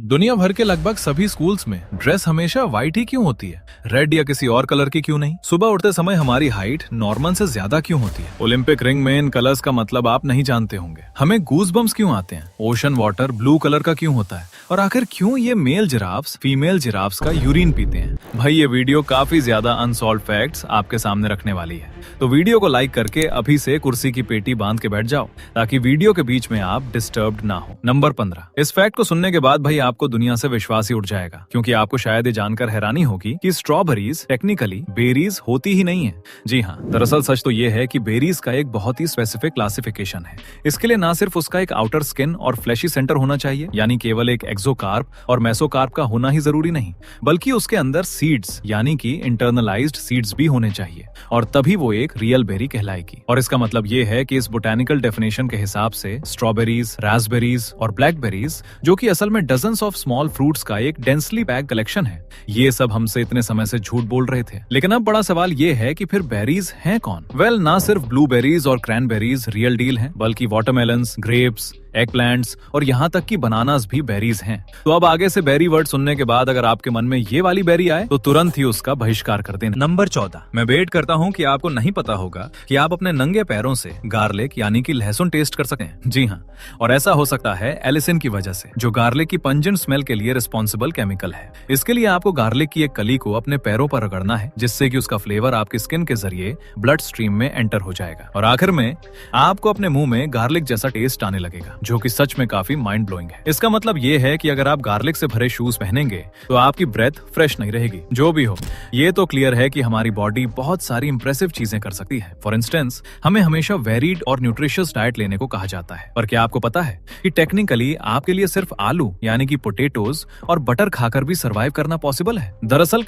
दुनिया भर के लगभग सभी स्कूल्स में ड्रेस हमेशा व्हाइट ही क्यों होती है? रेड या किसी और कलर की क्यों नहीं? सुबह उठते समय हमारी हाइट नॉर्मल से ज्यादा क्यों होती है? ओलंपिक रिंग में इन कलर्स का मतलब आप नहीं जानते होंगे। हमें गूज बम्स क्यों आते हैं? ओशन वाटर ब्लू कलर का क्यों होता है? और आखिर क्यों ये मेल जिराफ्स फीमेल जिराफ्स का यूरिन पीते हैं? भाई ये वीडियो काफी ज्यादा अनसॉल्व्ड फैक्ट्स आपके सामने रखने वाली है, तो वीडियो को लाइक करके अभी से कुर्सी की पेटी बांध के बैठ जाओ ताकि वीडियो के बीच में आप डिस्टर्ब्ड ना हो। नंबर 15। इस फैक्ट को सुनने के बाद भाई आपको दुनिया से विश्वास ही उठ जाएगा, क्योंकि आपको शायद ये जानकर हैरानी होगी कि स्ट्रॉबेरीज टेक्निकली बेरीज होती ही नहीं है। जी हाँ, दरअसल सच तो ये है कि बेरीज का एक बहुत ही स्पेसिफिक क्लासिफिकेशन है। इसके लिए ना सिर्फ उसका एक आउटर स्किन और फ्लैशी सेंटर होना चाहिए, यानी केवल एक एक्सोकार्प और मेसोकार्प का होना ही जरूरी नहीं, बल्कि उसके अंदर सीड्स यानी कि इंटरनलाइज्ड सीड्स भी होने चाहिए, और तभी वो एक रियल बेरी कहलाएगी। और इसका मतलब ये है कि इस बोटैनिकल डेफिनेशन के हिसाब से स्ट्रॉबेरीज, रास्पबेरीज और ब्लैकबेरीज, जो कि असल में डजन्स ऑफ स्मॉल फ्रूट्स का एक डेंसली पैक्ड कलेक्शन है, ये सब हमसे इतने समय से झूठ बोल रहे थे। लेकिन अब बड़ा सवाल ये है कि फिर बेरीज हैं कौन? वेल, ना सिर्फ ब्लूबेरीज और क्रैनबेरीज रियल डील हैं, बल्कि वाटरमेलन्स, ग्रेप्स, एग प्लांट्स और यहाँ तक कि बनानास भी बेरीज हैं। तो अब आगे से बेरी वर्ड सुनने के बाद अगर आपके मन में ये वाली बेरी आए तो तुरंत ही उसका बहिष्कार कर देना। नंबर 14। मैं वेट करता हूँ कि आपको नहीं पता होगा कि आप अपने नंगे पैरों से गार्लिक यानी कि लहसुन टेस्ट कर सकें। जी हाँ, और ऐसा हो सकता है एलिसिन की वजह से, जो गार्लिक की पंजेंट स्मेल के लिए रिस्पॉन्सिबल केमिकल है। इसके लिए आपको गार्लिक की एक कली को अपने पैरों पर रगड़ना है, जिससे कि उसका फ्लेवर आपकी स्किन के जरिए ब्लड स्ट्रीम में एंटर हो जाएगा और आखिर में आपको अपने मुंह में गार्लिक जैसा टेस्ट आने लगेगा, जो कि सच में काफी माइंड ब्लोइंग है। इसका मतलब ये है कि अगर आप गार्लिक से भरे शूज पहनेंगे तो आपकी ब्रेथ फ्रेश नहीं रहेगी। जो भी हो, ये तो क्लियर है कि हमारी बॉडी बहुत सारी इंप्रेसिव चीजें कर सकती है। फॉर इंस्टेंस, हमें हमेशा वेरीड और न्यूट्रिशियस डाइट लेने को कहा जाता है, पर क्या आपको पता है कि टेक्निकली आपके लिए सिर्फ आलू यानी कि पोटेटोज और बटर खाकर भी सर्वाइव करना पॉसिबल है? दरअसल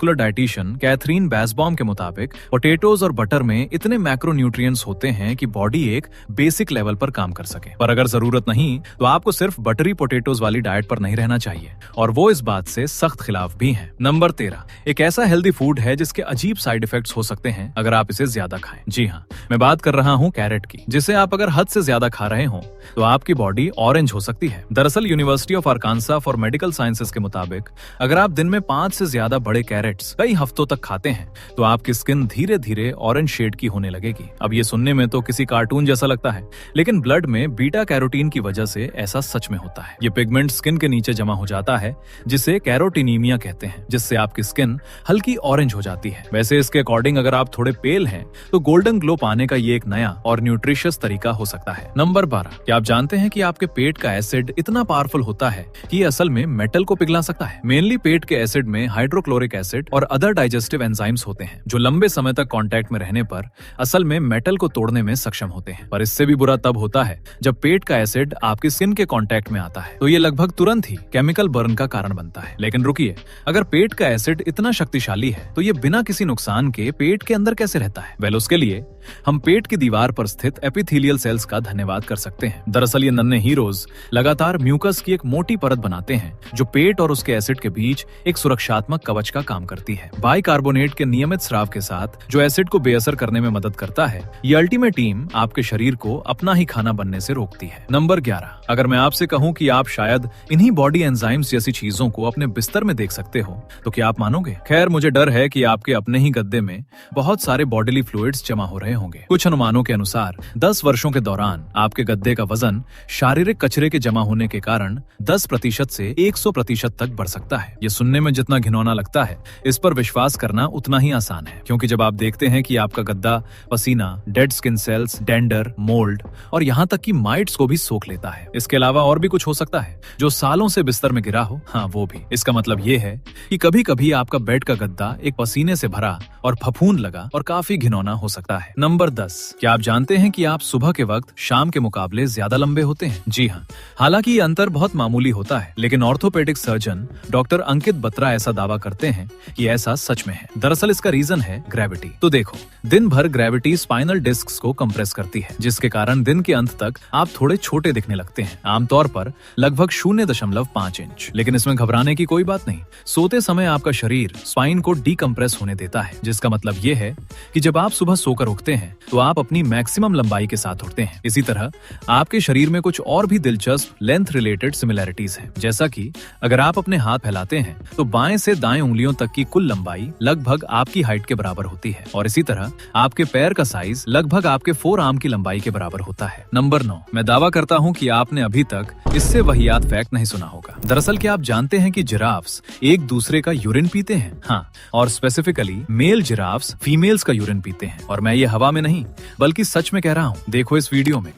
डाइटिशियन कैथरीन बैसबॉम के मुताबिक पोटेटोज और बटर में इतने मैक्रोन्यूट्रिएंट्स होते हैं कि बॉडी एक बेसिक लेवल पर काम कर सके। पर अगर जरूरत नहीं तो आपको सिर्फ बटरी पोटेटोज वाली डाइट पर नहीं रहना चाहिए, और वो इस बात से सख्त खिलाफ भी हैं। नंबर 13। एक ऐसा हेल्दी फूड है जिसके अजीब साइड इफेक्ट्स हो सकते हैं अगर आप इसे ज्यादा खाएं। जी हाँ, मैं बात कर रहा हूँ कैरेट की, जिसे आप अगर हद से ज्यादा खा रहे हो तो आपकी बॉडी ऑरेंज हो सकती है। दरअसल University of Arkansas for Medical Sciences के मुताबिक अगर आप दिन में 5 से ज्यादा बड़े कैरेट्स कई हफ्तों तक खाते हैं तो आपकी स्किन धीरे धीरे ऑरेंज शेड की होने लगेगी। अब ये सुनने में तो किसी कार्टून जैसा लगता है, लेकिन ब्लड में बीटा कैरोटीन की वजह से ऐसा सच में होता है। ये पिगमेंट स्किन के नीचे जमा हो जाता है, जिसे कैरोटिनीमिया कहते हैं, जिससे आपकी स्किन हल्की ऑरेंज हो जाती है। वैसे इसके अकॉर्डिंग अगर आप थोड़े पेल हैं तो गोल्डन ग्लो पाने का ये एक नया और न्यूट्रिशियस तरीका हो सकता है। नंबर 12। क्या आप जानते हैं कि आपके पेट का एसिड इतना पावरफुल होता है कि ये असल में मेटल को पिघला सकता है? मेनली पेट के एसिड में हाइड्रोक्लोरिक एसिड और अदर डाइजेस्टिव एंजाइम्स होते हैं, जो लंबे समय तक कांटेक्ट में रहने पर असल में मेटल को तोड़ने में सक्षम होते हैं। पर इससे भी बुरा तब होता है जब पेट का एसिड आपकी स्किन के कांटेक्ट में आता है, तो ये लगभग तुरंत ही केमिकल बर्न का कारण बनता है। लेकिन रुकिए, अगर पेट का एसिड इतना शक्तिशाली है तो ये बिना किसी नुकसान के पेट के अंदर कैसे रहता है? वेल, उसके लिए हम पेट की दीवार पर स्थित एपिथेलियल सेल्स का धन्यवाद कर सकते हैं। दरअसल ये नन्हे हीरोज लगातार म्यूकस की एक मोटी परत बनाते हैं, जो पेट और उसके एसिड के बीच एक सुरक्षात्मक कवच का काम करती है। बाइकार्बोनेट के नियमित स्राव के साथ जो एसिड को बेअसर करने में मदद करता है, ये अल्टीमेट टीम आपके शरीर को अपना ही खाना बनने से रोकती है। नंबर 11। अगर मैं आपसे कहूं कि आप शायद इन्हीं बॉडी एंजाइम्स जैसी चीजों को अपने बिस्तर में देख सकते हो, तो क्या आप मानोगे? खैर, मुझे डर है कि आपके अपने ही गद्दे में बहुत सारे बॉडीली फ्लूइड्स जमा हो रहे होंगे। कुछ अनुमानों के अनुसार 10 वर्षों के दौरान आपके गद्दे का वजन शारीरिक कचरे के जमा होने के कारण 10% से 100% तक बढ़ सकता है। ये सुनने में जितना घिनौना लगता है, इस पर विश्वास करना उतना ही आसान है, क्योंकि जब आप देखते हैं कि आपका गद्दा पसीना, dead skin cells, dander, mould और यहाँ तक कि माइट्स को भी सोख लेता है। इसके अलावा और भी कुछ हो सकता है जो सालों से बिस्तर में गिरा हो। हाँ, वो भी। इसका मतलब ये है कि कभी कभी आपका बेड का गद्दा एक पसीने से भरा और फफूंद लगा और काफी घिनौना हो सकता है। नंबर 10। क्या आप जानते हैं कि आप सुबह के वक्त शाम के मुकाबले ज्यादा लंबे होते हैं? जी हाँ, हालांकि ये अंतर बहुत मामूली होता है, लेकिन ऑर्थोपेडिक सर्जन डॉक्टर अंकित बत्रा ऐसा दावा करते हैं कि ऐसा सच में है। दरअसल इसका रीजन है ग्रेविटी। तो देखो, दिन भर ग्रेविटी स्पाइनल डिस्क्स को कंप्रेस करती है, जिसके कारण दिन के अंत तक आप थोड़े थोड़े छोटे दिखने लगते हैं, आमतौर पर लगभग 0.5 इंच। लेकिन इसमें घबराने की कोई बात नहीं। सोते समय आपका शरीर स्पाइन को डीकम्प्रेस होने देता है, जिसका मतलब ये है कि जब आप सुबह सोकर उठते हैं तो आप अपनी मैक्सिमम लंबाई के साथ उठते हैं। इसी तरह आपके शरीर में कुछ और भी दिलचस्प लेंथ रिलेटेड सिमिलैरिटीज हैं, जैसा कि अगर आप अपने हाथ फैलाते हैं तो बाएं से दाएं उंगलियों तक की कुल लंबाई लगभग आपकी हाइट के बराबर होती है, और इसी तरह आपके पैर का साइज लगभग आपके फोर आर्म की लंबाई के बराबर होता है। नंबर 9, मैं दावा करता हूँ कि आपने अभी तक इससे वाहियात फैक्ट नहीं सुना होगा। दरअसल क्या आप जानते हैं कि जिराफ्स एक दूसरे का यूरिन पीते हैं? हाँ, और स्पेसिफिकली मेल जिराफ्स फीमेल्स का यूरिन पीते हैं। और मैं ये हवा में नहीं बल्कि सच में कह रहा हूँ, देखो इस वीडियो में।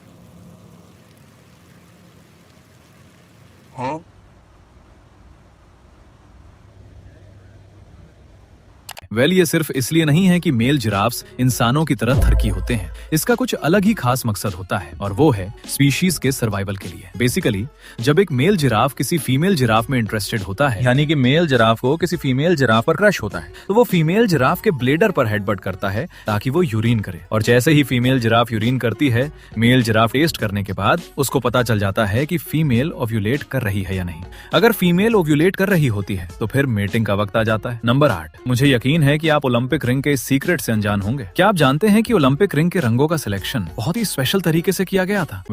ये सिर्फ इसलिए नहीं है कि मेल जिराफ्स इंसानों की तरह थरकी होते हैं। इसका कुछ अलग ही खास मकसद होता है, और वो है स्पीशीज के सर्वाइवल के लिए। बेसिकली जब एक मेल जिराफ किसी फीमेल जिराफ में इंटरेस्टेड होता है, यानी कि मेल जिराफ को किसी फीमेल जिराफ पर क्रश होता है, तो वो फीमेल जिराफ के ब्लेडर पर हेडबट करता है ताकि वो यूरिन करे। और जैसे ही फीमेल जिराफ यूरिन करती है, मेल जिराफ टेस्ट करने के बाद उसको पता चल जाता है कि फीमेल ओव्यूलेट कर रही है या नहीं। अगर फीमेल ओव्यूलेट कर रही होती है तो फिर मेटिंग का वक्त आ जाता है। नंबर 8, मुझे यकीन है कि आप ओलंपिक रिंग के इस सीक्रेट से अनजान होंगे। क्या आप जानते हैं कि ओलंपिक रिंग के रंगों का सिलेक्शन बहुत ही स्पेशल तरीके से किया गया था?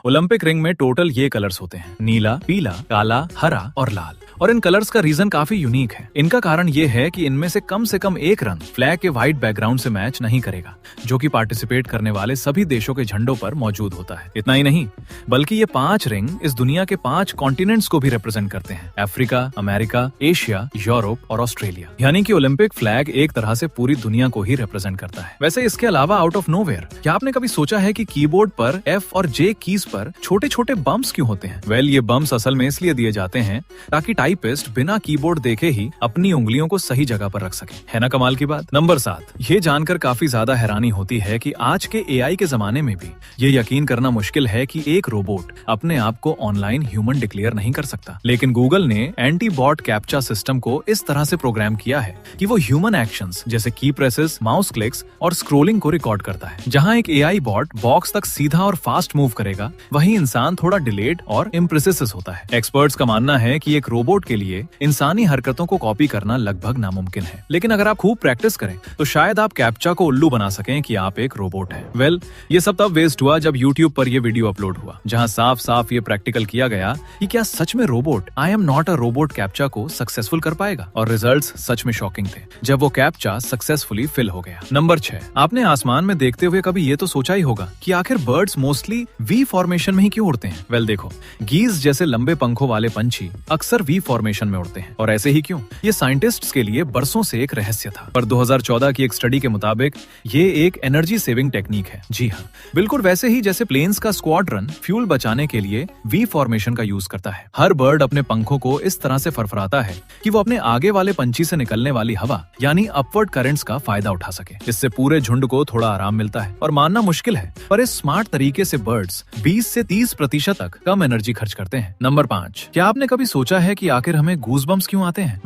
ओलंपिक रिंग में टोटल ये कलर्स होते हैं: नीला, पीला, काला, हरा और लाल। और इन कलर्स का रीजन काफी यूनिक है। इनका कारण ये है कि इनमें से कम एक रंग फ्लैग के व्हाइट बैकग्राउंड से मैच नहीं करेगा, जो कि पार्टिसिपेट करने वाले सभी देशों के झंडों पर मौजूद होता है। इतना ही नहीं, बल्कि ये 5 रिंग इस दुनिया के 5 कॉन्टिनेंट्स को भी रिप्रेजेंट करते हैं: अफ्रीका, अमेरिका, एशिया, यूरोप और ऑस्ट्रेलिया। यानी कि ओलंपिक फ्लैग एक तरह से पूरी दुनिया को ही रिप्रेजेंट करता है। वैसे इसके अलावा आउट ऑफ नोवेयर, क्या आपने कभी सोचा है कि कीबोर्ड पर F और J कीज पर छोटे छोटे बम्प्स क्यों होते हैं? ये बम्प्स असल में इसलिए दिए जाते हैं ताकि टाइपिस्ट बिना कीबोर्ड देखे ही अपनी उंगलियों को सही जगह पर रख सके। है ना कमाल की बात? नंबर 7, ये जानकर काफी ज्यादा हैरानी होती है कि आज के AI के जमाने में भी ये यकीन करना मुश्किल है कि एक रोबोट अपने आप को ऑनलाइन ह्यूमन डिक्लेयर नहीं कर सकता। लेकिन गूगल ने एंटी बॉट कैप्चा सिस्टम को इस तरह से प्रोग्राम किया है कि वो ह्यूमन एक्शंस जैसे की प्रेसेस, माउस क्लिक्स और स्क्रोलिंग को रिकॉर्ड करता है। जहां एक AI बॉट बॉक्स तक सीधा और फास्ट मूव करेगा, वहीं इंसान थोड़ा डिलेड और इम्प्रेसिस होता है। एक्सपर्ट्स का मानना है कि एक रोबोट के लिए इंसानी हरकतों को कॉपी करना लगभग नामुमकिन है। लेकिन अगर आप खूब प्रैक्टिस करें तो शायद आप कैप्चा को उल्लू बना सकें कि आप एक रोबोट हैं। ये सब तब वेस्ट हुआ जब YouTube पर ये वीडियो अपलोड हुआ, जहां साफ साफ ये प्रैक्टिकल किया गया कि क्या सच में robot I am not a robot captcha को सक्सेसफुल कर पाएगा। और रिजल्ट्स सच में शॉकिंग थे जब वो कैप्चा सक्सेसफुली फिल हो गया। नंबर 6, आपने आसमान में देखते हुए कभी ये तो सोचा ही होगा कि आखिर बर्ड्स मोस्टली वी फॉर्मेशन में ही क्यों उड़ते हैं? देखो, गीज जैसे लंबे पंखों वाले पंछी अक्सर वी फॉर्मेशन में उड़ते हैं। और ऐसे ही क्यों? ये साइंटिस्ट्स के लिए बरसों से एक रहस्य था, पर 2014 की एक स्टडी के मुताबिक ये एक एनर्जी सेविंग टेक्निक है। जी हाँ, बिल्कुल वैसे ही जैसे प्लेन्स का स्क्वाड्रन फ्यूल बचाने के लिए वी फॉर्मेशन का यूज करता है। हर बर्ड अपने पंखों को इस तरह से फरफराता है कि वो अपने आगे वाले पंछी से निकलने वाली हवा यानी अपवर्ड करंट्स का फायदा उठा सके। इससे पूरे झुंड को थोड़ा आराम मिलता है। और मानना मुश्किल है, पर इस स्मार्ट तरीके से बर्ड्स 20 से 30% तक कम एनर्जी खर्च करते हैं। नंबर 5, क्या आपने कभी सोचा है कि आखिर हमें गूज़बम्प्स क्यों आते हैं?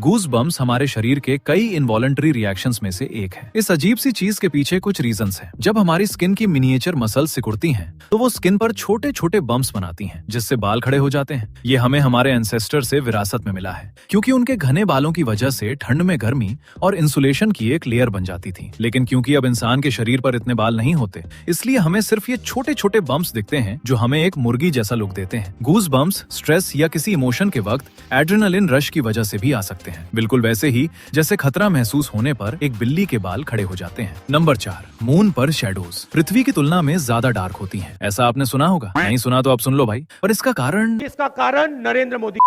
गूज़बम्प्स हमारे शरीर के कई इनवॉलंटरी रिएक्शंस में से एक है। इस अजीब सी चीज के पीछे कुछ रीजंस हैं। जब हमारी स्किन की मिनिएचर मसल्स सिकुड़ती हैं, तो वो स्किन पर छोटे छोटे बम्प्स बनाती हैं, जिससे बाल खड़े हो जाते हैं। ये हमें हमारे एंसेस्टर से विरासत में मिला है, क्योंकि उनके घने बालों की वजह से ठंड में गर्मी और इंसुलेशन की एक लेयर बन जाती थी। लेकिन क्योंकि अब इंसान के शरीर पर इतने बाल नहीं होते, इसलिए हमें सिर्फ ये छोटे छोटे बम्प्स दिखते हैं, जो हमें एक मुर्गी जैसा लुक देते हैं। गूज़बम्प्स स्ट्रेस या किसी इमोशन के वक्त एड्रेनालिन रश की वजह से भी आ सकते हैं, बिल्कुल वैसे ही जैसे खतरा महसूस होने पर एक बिल्ली के बाल खड़े हो जाते हैं। नंबर 4, मून पर शैडोज पृथ्वी की तुलना में ज्यादा डार्क होती हैं। ऐसा आपने सुना होगा, नहीं सुना तो अब सुन लो भाई। और इसका कारण नरेंद्र मोदी।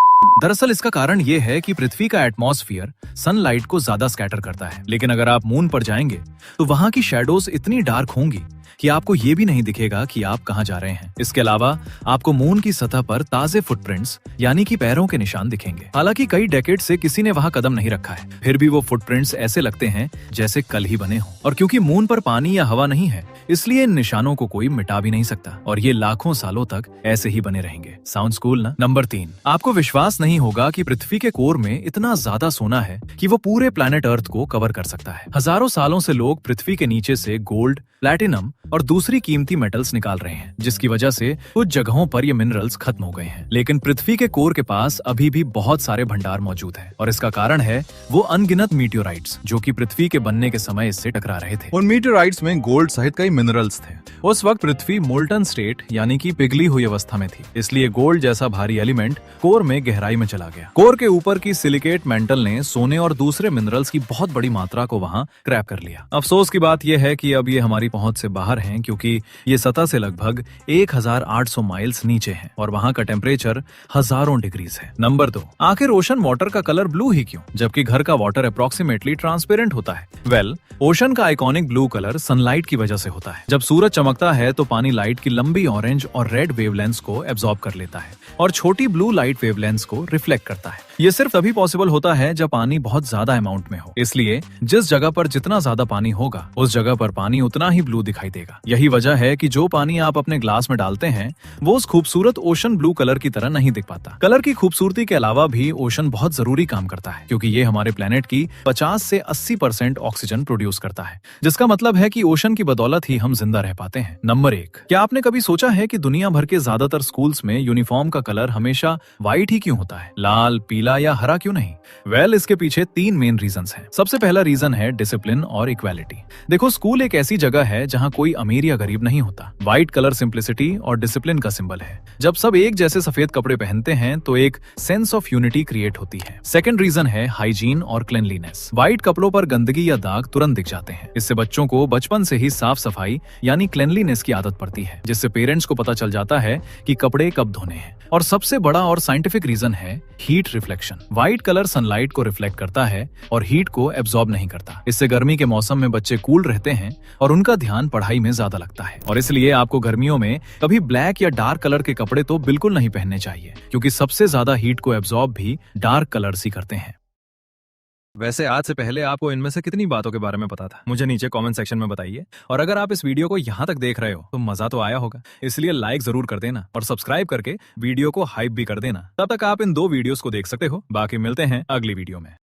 दरअसल इसका कारण ये है कि पृथ्वी का एटमॉस्फेयर सनलाइट को ज्यादा स्कैटर करता है, लेकिन अगर आप मून पर जाएंगे तो वहां की शैडोज इतनी डार्क होंगी कि आपको ये भी नहीं दिखेगा कि आप कहां जा रहे हैं। इसके अलावा आपको मून की सतह पर ताजे फुटप्रिंट्स यानी कि पैरों के निशान दिखेंगे। हालांकि कई डेकेड से किसी ने वहां कदम नहीं रखा है, फिर भी वो फुटप्रिंट्स ऐसे लगते हैं जैसे कल ही बने हों। और क्योंकि मून पर पानी या हवा नहीं है, इसलिए इन निशानों को कोई मिटा भी नहीं सकता और ये लाखों सालों तक ऐसे ही बने रहेंगे। साउंड्स कूल ना? नंबर 3, आपको विश्वास नहीं होगा कि पृथ्वी के कोर में इतना ज्यादा सोना है कि वो पूरे प्लैनेट अर्थ को कवर कर सकता है। हजारों सालों से लोग पृथ्वी के नीचे से गोल्ड, प्लैटिनम और दूसरी कीमती मेटल्स निकाल रहे हैं, जिसकी वजह से कुछ जगहों पर ये मिनरल्स खत्म हो गए हैं। लेकिन पृथ्वी के कोर के पास अभी भी बहुत सारे भंडार मौजूद हैं और इसका कारण है वो अनगिनत मीटियोराइट्स जो कि पृथ्वी के बनने के समय इससे टकरा रहे थे। उन मीटियोराइट्स में गोल्ड सहित कई मिनरल्स थे। उस वक्त पृथ्वी मोल्टन स्टेट यानी कि पिघली हुई अवस्था में थी, इसलिए गोल्ड जैसा भारी एलिमेंट कोर में गहराई में चला गया। कोर के ऊपर की सिलिकेट मेंटल ने सोने और दूसरे मिनरल्स की बहुत बड़ी मात्रा को वहां क्रैप कर लिया। अफसोस की बात यह है कि अब ये हमारी पहुंच से बाहर हैं, क्योंकि ये सतह से लगभग 1800 माइल्स नीचे हैं और वहां का टेम्परेचर हजारों डिग्रीज है। नंबर 2, आखिर ओशन वाटर का कलर ब्लू ही क्यों, जबकि घर का वाटर अप्रोक्सीमेटली ट्रांसपेरेंट होता है? ओशन का आइकॉनिक ब्लू कलर सनलाइट की वजह से होता है। जब सूरज चमकता है तो पानी लाइट की लंबी ऑरेंज और रेड वेवलेंथ्स को एब्जॉर्ब कर लेता है और छोटी ब्लू लाइट वेवलेंथ्स को रिफ्लेक्ट करता है। ये सिर्फ तभी पॉसिबल होता है जब पानी बहुत ज्यादा अमाउंट में हो। इसलिए जिस जगह पर जितना ज्यादा पानी होगा उस जगह पर पानी उतना ही ब्लू दिखाई देगा। यही वजह है कि जो पानी आप अपने ग्लास में डालते हैं वो उस खूबसूरत ओशन ब्लू कलर की तरह नहीं दिख पाता। कलर की खूबसूरती के अलावा भी ओशन बहुत जरूरी काम करता है, क्योंकि ये हमारे प्लेनेट की 50 से 80% ऑक्सीजन प्रोड्यूस करता है, जिसका मतलब है कि ओशन की बदौलत ही हम जिंदा रह पाते हैं। नंबर 1, क्या आपने कभी सोचा है कि दुनिया भर के ज्यादातर स्कूल्स में यूनिफॉर्म का कलर हमेशा व्हाइट ही क्यों होता है? लाल, पीला या हरा क्यों नहीं? इसके पीछे 3 मेन रीजंस हैं। सबसे पहला रीजन है डिसिप्लिन और इक्वालिटी। देखो, स्कूल एक ऐसी जगह है जहां कोई अमीर या गरीब नहीं होता। व्हाइट कलर सिंप्लिसिटी और डिसिप्लिन का सिंबल है। जब सब एक जैसे सफेद कपड़े पहनते हैं तो एक सेंस ऑफ यूनिटी क्रिएट होती है। सेकंड रीजन है हाइजीन और क्लीनलीनेस। व्हाइट कपड़ों पर गंदगी या दाग तुरंत दिख जाते हैं। इससे बच्चों को बचपन से ही साफ सफाई यानी क्लीनलीनेस की आदत पड़ती है, जिससे पेरेंट्स को पता चल जाता है कि कपड़े कब धोने हैं। और सबसे बड़ा और साइंटिफिक रीजन है heat reflection. White colour sunlight को रिफ्लेक्ट करता है और हीट को एब्जॉर्ब नहीं करता। इससे गर्मी के मौसम में बच्चे कूल रहते हैं और उनका ध्यान पढ़ाई में ज्यादा लगता है। और इसलिए आपको गर्मियों में कभी ब्लैक या डार्क कलर के कपड़े तो बिल्कुल नहीं पहनने चाहिए, क्योंकि सबसे ज्यादा हीट को एब्जॉर्ब भी डार्क कलर्स ही करते हैं। वैसे आज से पहले आपको इनमें से कितनी बातों के बारे में पता था? मुझे नीचे कमेंट सेक्शन में बताइए। और अगर आप इस वीडियो को यहाँ तक देख रहे हो तो मजा तो आया होगा, इसलिए लाइक जरूर कर देना और सब्सक्राइब करके वीडियो को हाइप भी कर देना। तब तक आप इन 2 वीडियोस को देख सकते हो। बाकी मिलते हैं अगली वीडियो में।